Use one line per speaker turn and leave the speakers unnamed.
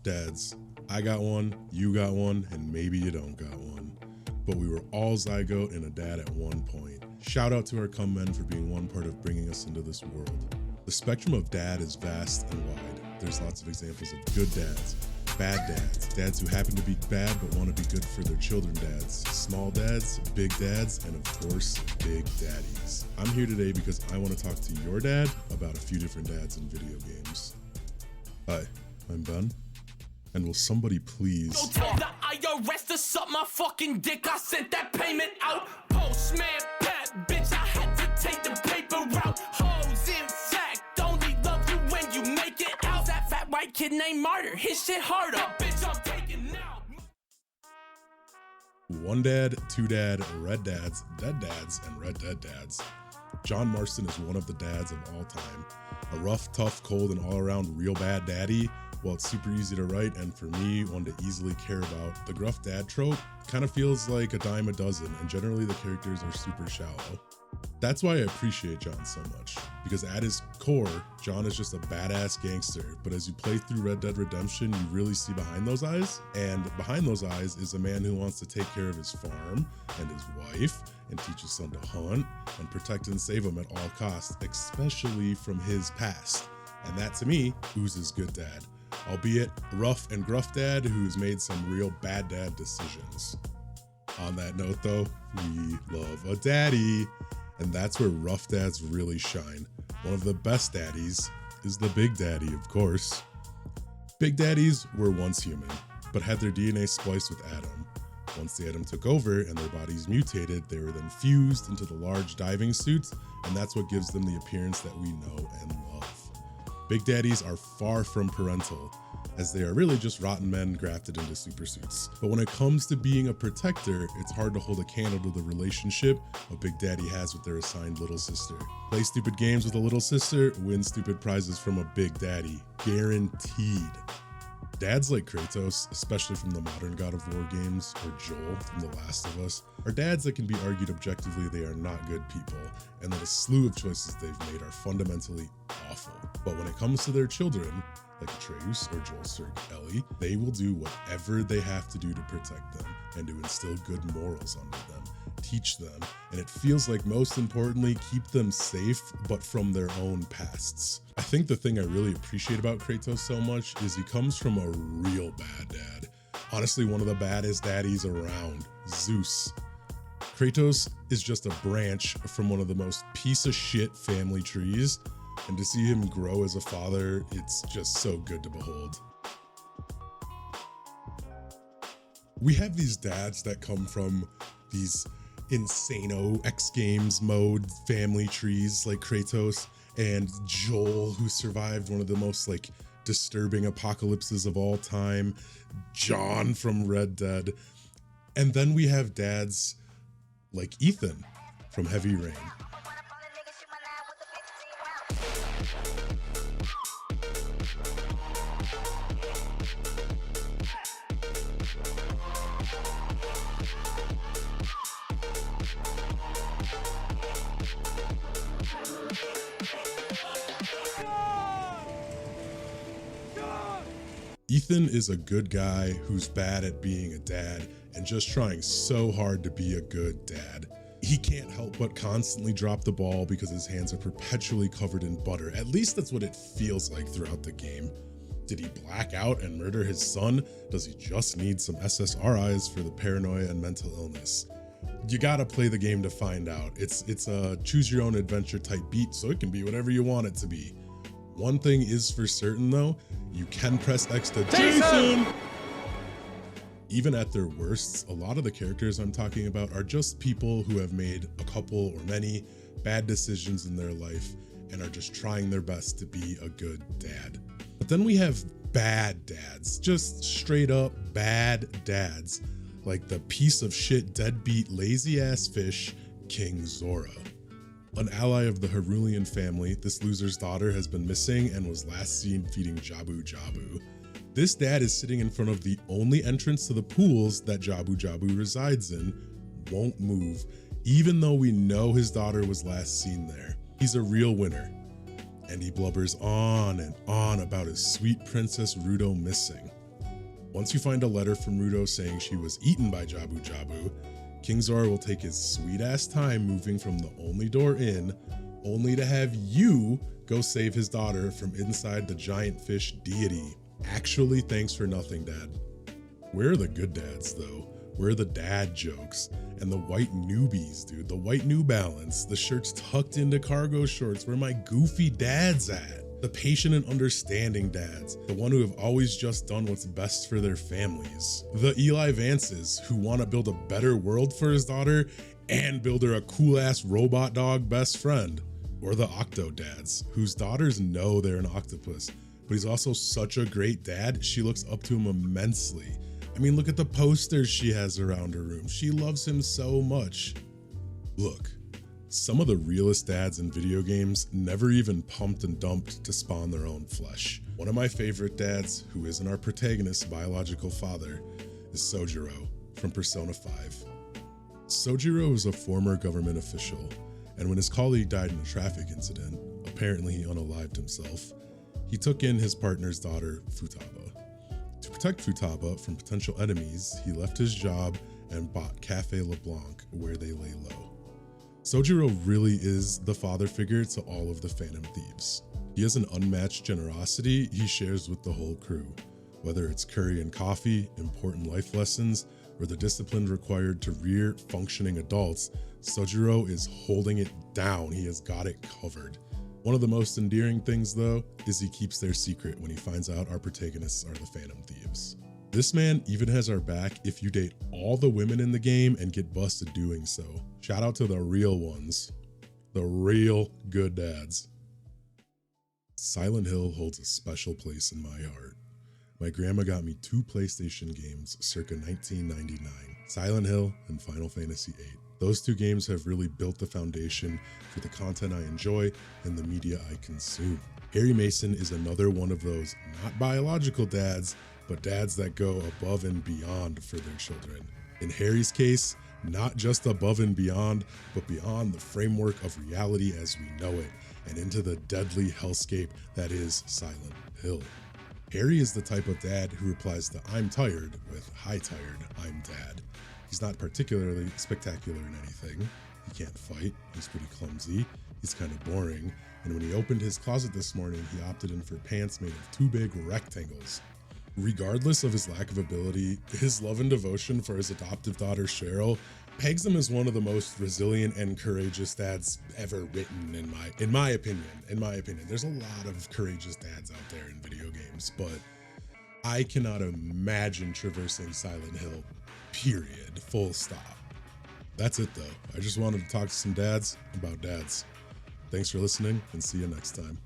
Dads, I got one, you got one, and maybe you don't got one. But we were all zygote and a dad at one point. Shout out to our cum men for being one part of bringing us into this world. The spectrum of dad is vast and wide. There's lots of examples of good dads, bad dads, dads who happen to be bad but want to be good for their children dads, small dads, big dads, and of course, big daddies. I'm here today because I want to talk to your dad about a few different dads in video games. Hi, I'm Ben. And will somebody please...
Go tell the IRS to suck my fucking dick. I sent that payment out. Postman, Pat, bitch, I had to take the paper route. Hoes, in fact, only love you when you make it out. That fat white kid named Martyr, his shit harder. Bitch, I'm taking out.
One dad, two dad, red dads, dead dads, and red dead dads. John Marston is one of the dads of all time. A rough, tough, cold, and all-around real bad daddy. Well, it's super easy to write, and for me, one to easily care about. The gruff dad trope kind of feels like a dime a dozen, and generally the characters are super shallow. That's why I appreciate John so much, because at his core, John is just a badass gangster, but as you play through Red Dead Redemption, you really see behind those eyes, and behind those eyes is a man who wants to take care of his farm and his wife, and teach his son to hunt, and protect and save him at all costs, especially from his past. And that, to me, oozes good dad. Albeit a rough and gruff dad who's made some real bad dad decisions. On that note though, we love a daddy, and that's where rough dads really shine. One of the best daddies is the Big Daddy, of course. Big daddies were once human, but had their DNA spliced with Adam. Once the Adam took over and their bodies mutated, they were then fused into the large diving suits, and that's what gives them the appearance that we know and love. Big daddies are far from parental, as they are really just rotten men grafted into super suits. But when it comes to being a protector, it's hard to hold a candle to the relationship a big daddy has with their assigned little sister. Play stupid games with a little sister, win stupid prizes from a big daddy. Guaranteed. Dads like Kratos, especially from the modern God of War games, or Joel from The Last of Us, are dads that can be argued objectively they are not good people, and that a slew of choices they've made are fundamentally awful. But when it comes to their children, like Atreus or Joel's Ellie, they will do whatever they have to do to protect them and to instill good morals under them, teach them, and it feels like most importantly, keep them safe, but from their own pasts. I think the thing I really appreciate about Kratos so much is he comes from a real bad dad. Honestly, one of the baddest daddies around, Zeus. Kratos is just a branch from one of the most piece of shit family trees, and to see him grow as a father, it's just so good to behold. We have these dads that come from these insano X Games mode family trees like Kratos, and Joel, who survived one of the most disturbing apocalypses of all time, John from Red Dead, and then we have dads like Ethan from Heavy Rain. Ethan is a good guy who's bad at being a dad and just trying so hard to be a good dad. He can't help but constantly drop the ball because his hands are perpetually covered in butter. At least that's what it feels like throughout the game. Did he black out and murder his son? Does he just need some SSRIs for the paranoia and mental illness? You gotta play the game to find out. It's a choose your own adventure type beat, so it can be whatever you want it to be. One thing is for certain though, you can press X to Jason! Even at their worst, a lot of the characters I'm talking about are just people who have made a couple or many bad decisions in their life and are just trying their best to be a good dad. But then we have bad dads, just straight up bad dads, like the piece of shit deadbeat lazy ass fish, King Zora. An ally of the Herulian family, this loser's daughter has been missing and was last seen feeding Jabu Jabu. This dad is sitting in front of the only entrance to the pools that Jabu Jabu resides in, won't move, even though we know his daughter was last seen there. He's a real winner. And he blubbers on and on about his sweet Princess Ruto missing. Once you find a letter from Ruto saying she was eaten by Jabu Jabu, King Zora will take his sweet ass time moving from the only door in, only to have you go save his daughter from inside the giant fish deity. Actually, thanks for nothing, Dad. Where are the good dads, though? Where are the dad jokes? And the white newbies, dude. The white New Balance, the shirts tucked into cargo shorts. Where my goofy dads at? The patient and understanding dads. The one who have always just done what's best for their families. The Eli Vances, who want to build a better world for his daughter and build her a cool-ass robot dog best friend. Or the Octo dads, whose daughters know they're an octopus, but he's also such a great dad, she looks up to him immensely. I mean, look at the posters she has around her room. She loves him so much. Look, some of the realest dads in video games never even pumped and dumped to spawn their own flesh. One of my favorite dads, who isn't our protagonist's biological father, is Sojiro from Persona 5. Sojiro is a former government official, and when his colleague died in a traffic incident, apparently he unalived himself, he took in his partner's daughter, Futaba. To protect Futaba from potential enemies, he left his job and bought Cafe LeBlanc, where they lay low. Sojiro really is the father figure to all of the Phantom Thieves. He has an unmatched generosity he shares with the whole crew, whether it's curry and coffee, important life lessons, or the discipline required to rear functioning adults. Sojiro is holding it down. He has got it covered. One of the most endearing things, though, is he keeps their secret when he finds out our protagonists are the Phantom Thieves. This man even has our back if you date all the women in the game and get busted doing so. Shout out to the real ones. The real good dads. Silent Hill holds a special place in my heart. My grandma got me 2 PlayStation games circa 1999, Silent Hill and Final Fantasy VIII. Those 2 games have really built the foundation for the content I enjoy and the media I consume. Harry Mason is another one of those not biological dads, but dads that go above and beyond for their children. In Harry's case, not just above and beyond, but beyond the framework of reality as we know it, and into the deadly hellscape that is Silent Hill. Harry is the type of dad who replies to "I'm tired" with "Hi tired, I'm dad." He's not particularly spectacular in anything. He can't fight, he's pretty clumsy, he's kind of boring, and when he opened his closet this morning, he opted in for pants made of 2 big rectangles. Regardless of his lack of ability, his love and devotion for his adoptive daughter Cheryl pegs him as one of the most resilient and courageous dads ever written, in my opinion. There's a lot of courageous dads out there in video games, but I cannot imagine traversing Silent Hill, period, full stop. That's it though. I just wanted to talk to some dads about dads. Thanks for listening, and see you next time.